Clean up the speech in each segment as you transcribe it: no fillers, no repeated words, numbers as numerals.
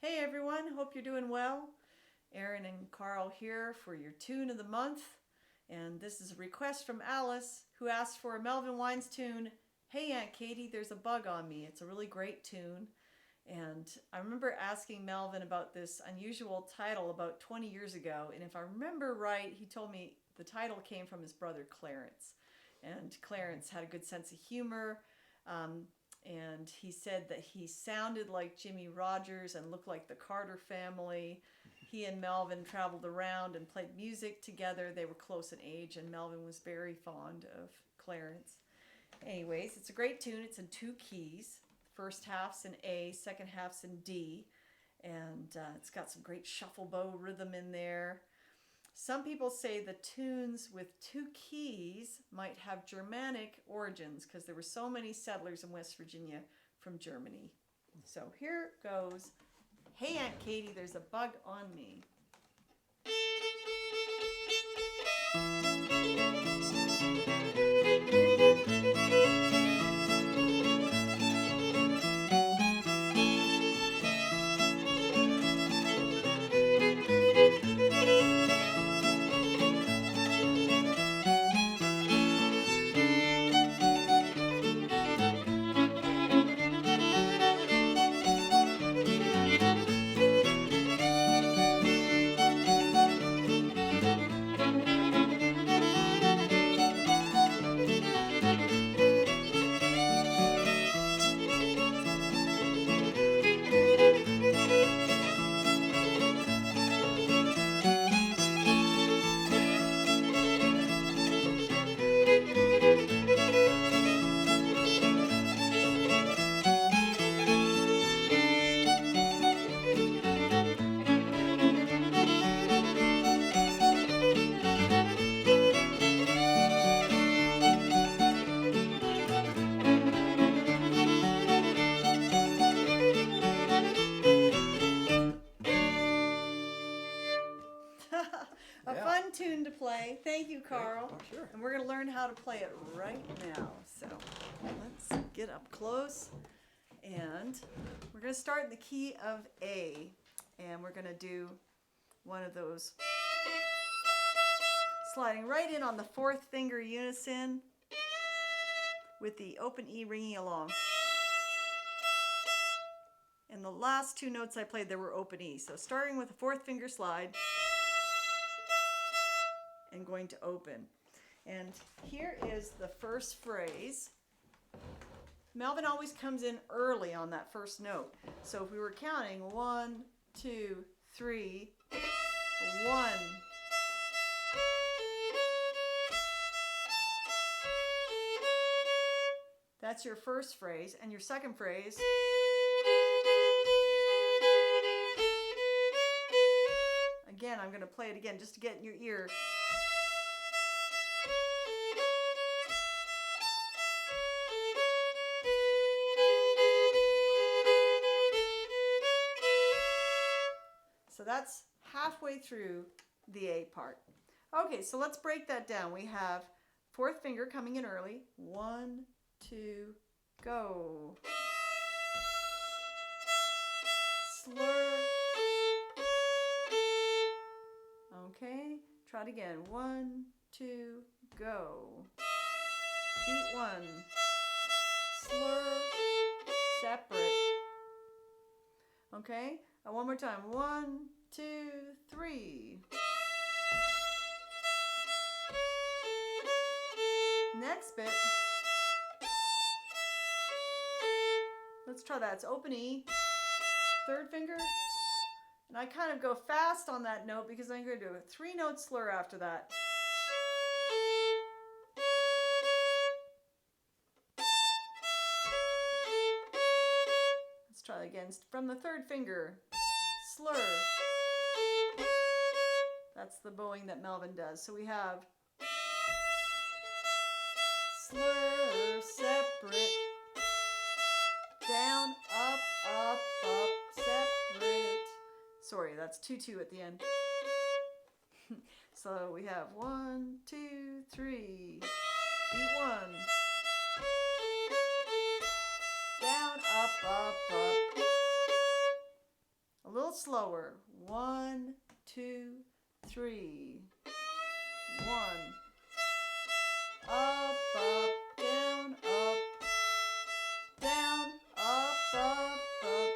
Hey everyone, hope you're doing well. Erynn and Carl here for your tune of the month. And this is a request from Alice, who asked for a Melvin Wine's tune, Hey Aunt Katy, There's a Bug on Me. It's a really great tune. And I remember asking Melvin about this unusual title about 20 years ago. And if I remember right, he told me the title came from his brother Clarence. And Clarence had a good sense of humor. And he said that he sounded like Jimmy Rogers and looked like the Carter family. He and Melvin traveled around and played music together. They were close in age, and Melvin was very fond of Clarence. Anyways, it's a great tune. It's in two keys. First half's in A, second half's in D. And it's got some great shuffle bow rhythm in there. Some people say the tunes with two keys might have Germanic origins because there were so many settlers in West Virginia from Germany. So here goes, Hey Aunt Katy, There's a Bug on Me. A fun tune to play. Thank you, Carl. Oh, sure. And we're going to learn how to play it right now. So let's get up close. And we're going to start in the key of A. And we're going to do one of those sliding right in on the fourth finger unison with the open E ringing along. And the last two notes I played there were open E. So starting with the fourth finger slide and going to open. And here is the first phrase. Melvin always comes in early on that first note. So if we were counting 1, 2, 3, 1. That's your first phrase. And your second phrase, again, I'm going to play it again just to get in your ear. So that's halfway through the A part. Okay, so let's break that down. We have fourth finger coming in early. 1, 2, go. Slur. Okay, try it again. 1, 2, go. Beat 1. Slur. Separate. Okay, one more time. 1, 2, 3. Next bit. Let's try that. It's open E, third finger. And I kind of go fast on that note because I'm going to do a 3-note slur after that. Let's try it again. From the third finger, slur. That's the bowing that Melvin does. So we have slur, separate, down, up, up, up, separate. Sorry, that's 2-2 at the end. So we have 1, 2, 3. Beat 1. Down, up, up, up. little slower. 1, 2, 3. 1. Up, up, down, up, down, up, up, up.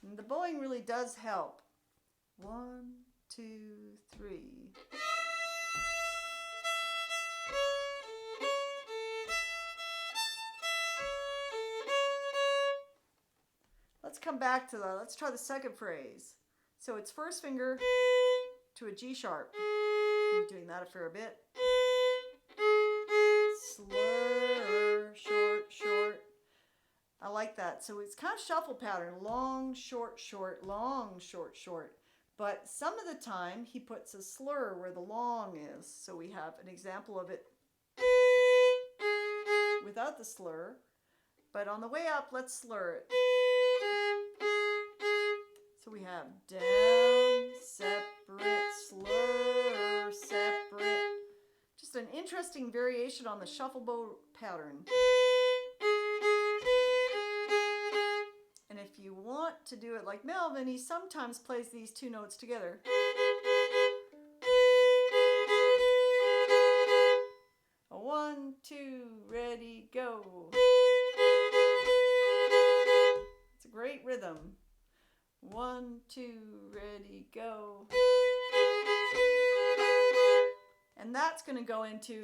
And the bowing really does help. 1, 2, 3. Let's come back to that. Let's try the second phrase. So it's first finger to a G sharp. I'm doing that a fair bit. Slur, short, short. I like that. So it's kind of shuffle pattern. Long, short, short, long, short, short. But some of the time he puts a slur where the long is. So we have an example of it without the slur. But on the way up, let's slur it. So we have down, separate, slur, separate. Just an interesting variation on the shuffle bow pattern. And if you want to do it like Melvin, he sometimes plays these two notes together. A 1, 2, ready, go. It's a great rhythm. 1, 2, ready, go. And that's going to go into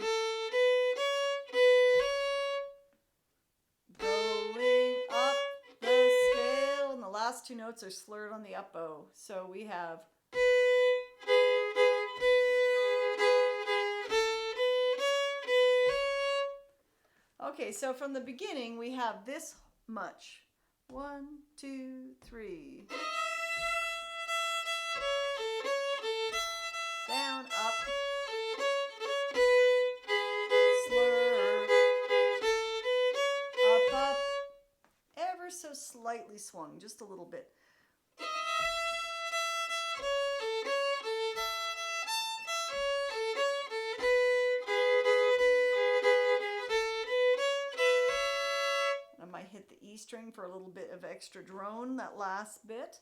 going up the scale. And the last two notes are slurred on the up bow. So we have okay, so from the beginning we have this much. 1, 2, 3. Down, up, slur, up, ever so slightly swung, just a little bit. I might hit the E string for a little bit of extra drone, that last bit.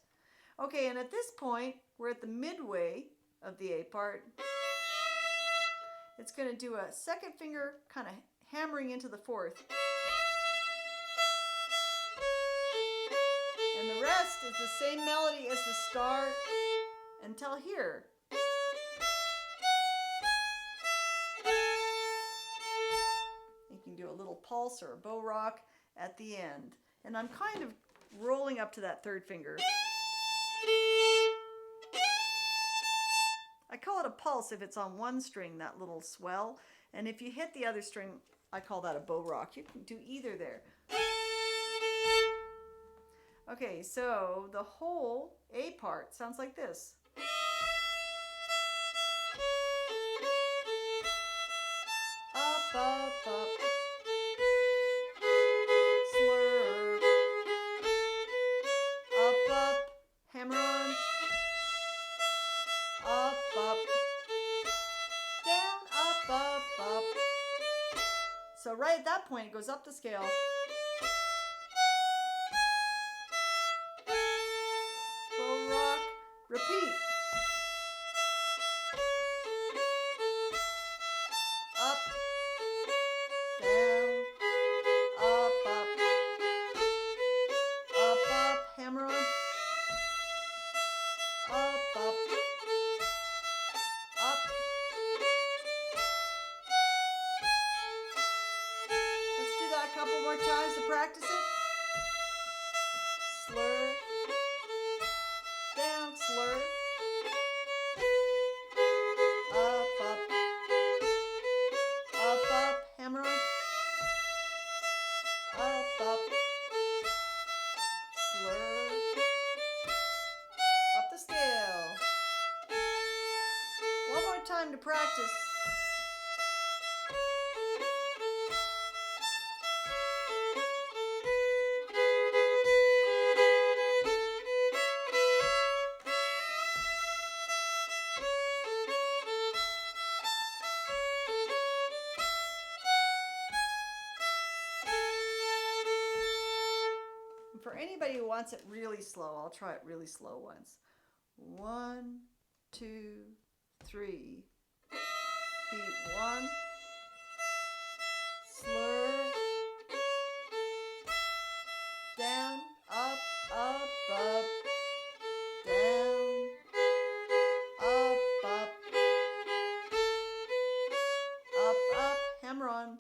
Okay, and at this point, we're at the midway of the A part. It's going to do a second finger kind of hammering into the fourth. And the rest is the same melody as the start until here. You can do a little pulse or a bow rock at the end. And I'm kind of rolling up to that third finger. I call it a pulse if it's on one string, that little swell. And if you hit the other string, I call that a bow rock. You can do either there. Okay, so the whole A part sounds like this. Up, up, up. Slur. Up, up. Hammer on. Up, up. Down, up, up, up. So right at that point, it goes up the scale. Bow rock. Repeat. Up. Down. Up, up. Up, up. Hammer on. Up, up. Up. Let's do that a couple more times to practice it. Slur. Down, slur. Up, up. Up, up. Hammer on. Up, up. Slur. Up the scale. One more time to practice. For anybody who wants it really slow, I'll try it really slow once. 1, 2, 3. Beat 1. Slur. Down, up, up, up. Down, up, up. Up, up. Hammer on.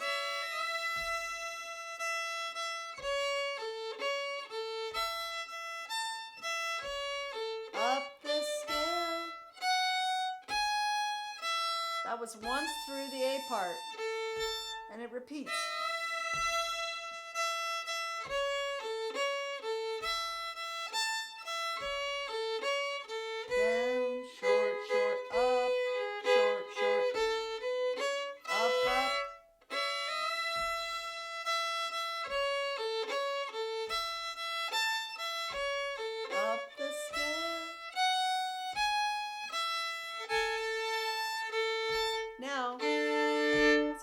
Up the scale. That was once through the A part, and it repeats. Down, short, short, up, short, short, up, up. Up the scale. Now,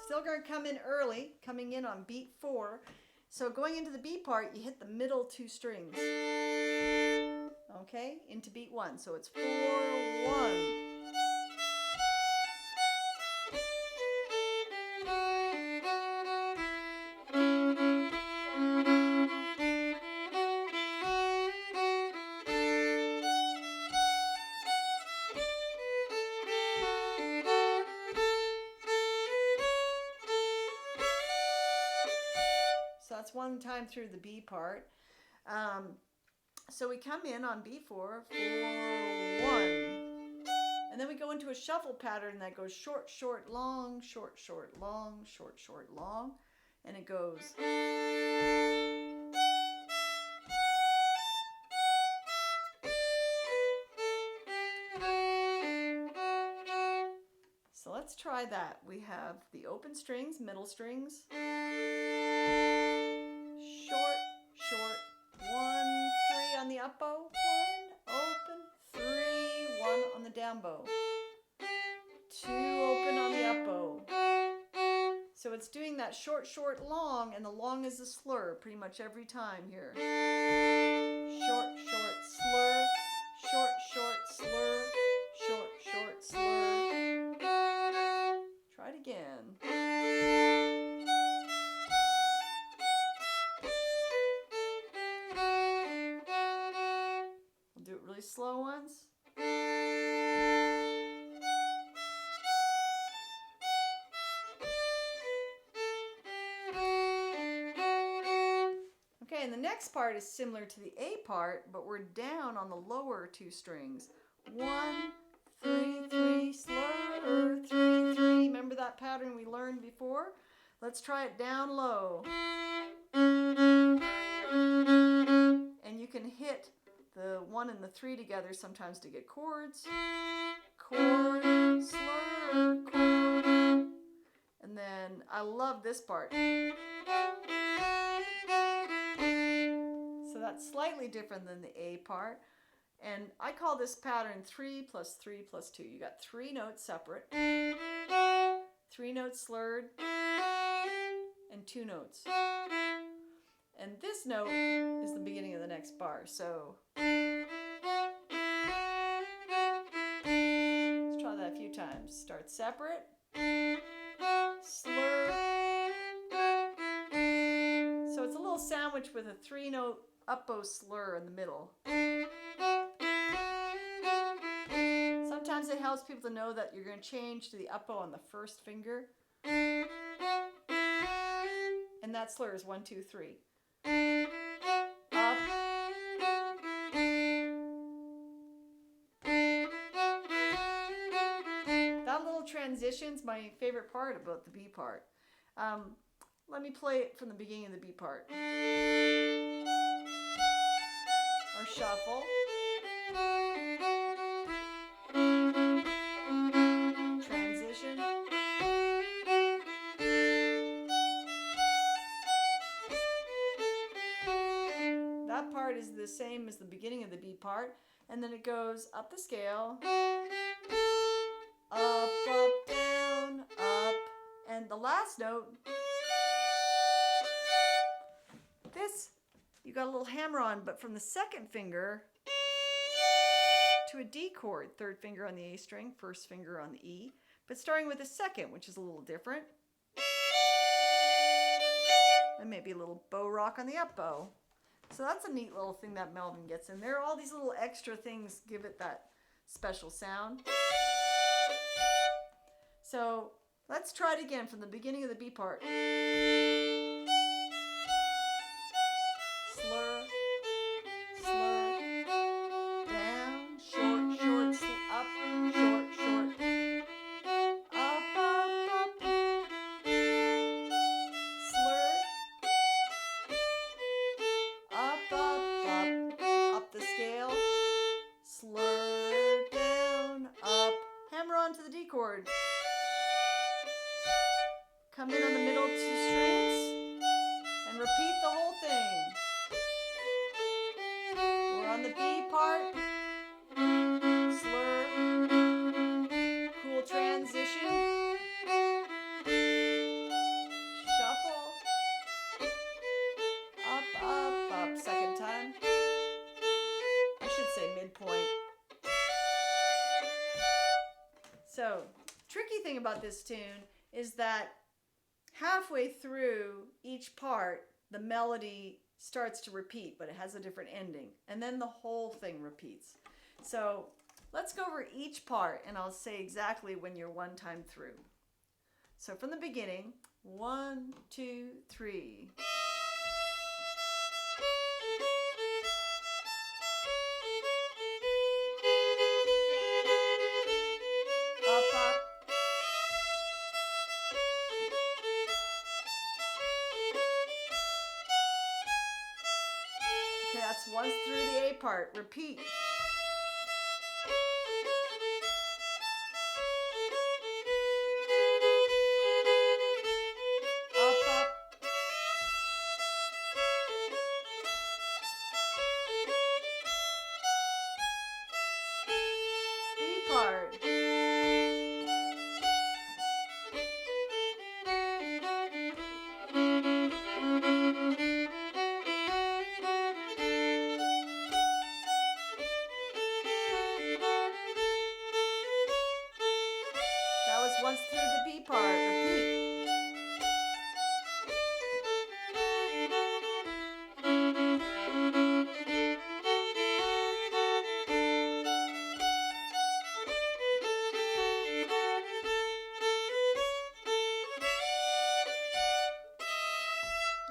still going to come in early, coming in on beat 4. So going into the B part, you hit the middle 2 strings. Okay, into beat 1. So it's 4, 1. So that's one time through the B part. So we come in on B4, 4, 1. And then we go into a shuffle pattern that goes short, short, long, short, short, long, short, short, long. And it goes. So let's try that. We have the open strings, middle strings. Short, short, 1, 3 on the up bow, 1, open, 3, 1 on the down bow, 2 open on the up bow. So it's doing that short, short, long, and the long is a slur pretty much every time here. Short, short, slur, short, short, slur, short, short, slur. Try it again. Do it really slow once. Okay, and the next part is similar to the A part, but we're down on the lower 2 strings. 1, 3, 3, slur, 3, 3. Remember that pattern we learned before? Let's try it down low. And you can hit the 1 and the 3 together sometimes to get chords. Chord, slur, chord. And then I love this part. So that's slightly different than the A part. And I call this pattern 3 plus 3 plus 2. You got 3 notes separate, 3 notes slurred, and 2 notes. And this note is the beginning of the next bar. So let's try that a few times. Start separate, slur. So it's a little sandwich with a 3-note up bow slur in the middle. Sometimes it helps people to know that you're going to change to the up bow on the first finger. And that slur is 1, 2, 3. Up. That little transition's my favorite part about the B part. Let me play it from the beginning of the B part. Or shuffle. Transition. That part is the same as the beginning of the B part, and then it goes up the scale, up, down, up, and the last note, this you got a little hammer on, but from the second finger to a D chord, third finger on the A string, first finger on the E, but starting with the second, which is a little different. And maybe a little bow rock on the up bow. So that's a neat little thing that Melvin gets in there. All these little extra things give it that special sound. So let's try it again from the beginning of the B part. Slur, slur, down, short, short, up, short, short, up, up, up, slur, up, up the scale, slur, down, up, hammer onto the D chord. Come in on the middle 2 strings and repeat the whole thing. We're on the B part, slur, cool transition, shuffle, up, second time. I should say midpoint. So, tricky thing about this tune is that halfway through each part, the melody starts to repeat, but it has a different ending. And then the whole thing repeats. So let's go over each part, and I'll say exactly when you're one time through. So from the beginning, 1, 2, 3. Up. Okay, that's once through the A part. Repeat. Up. B part. Once through the B part, repeat.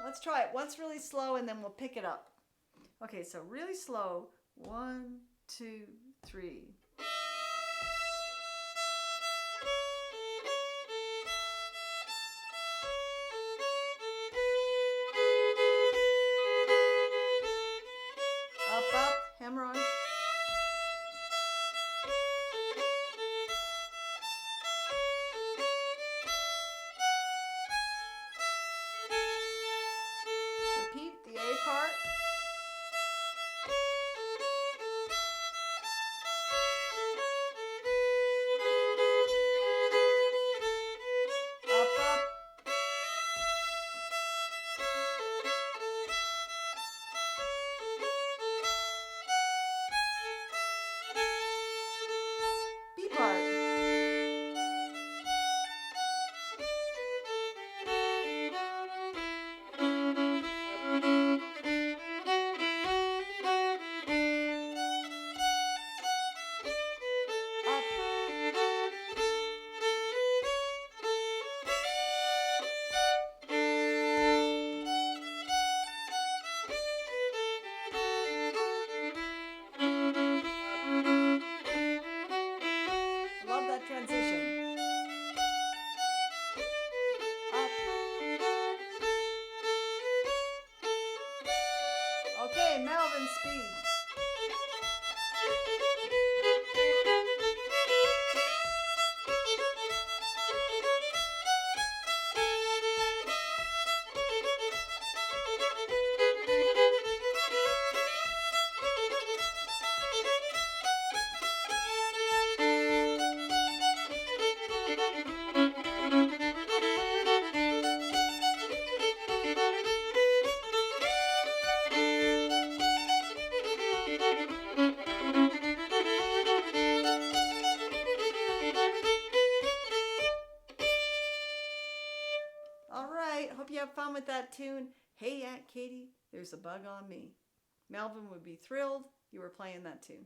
Let's try it once really slow and then we'll pick it up. Okay, so really slow. 1, 2, 3. Up, hammer on. Repeat the A part. Up. B part. Love that transition. Up. Okay, Melvin speed. right. Hope you have fun with that tune. Hey, Aunt Katy, there's a bug on me. Melvin would be thrilled you were playing that tune.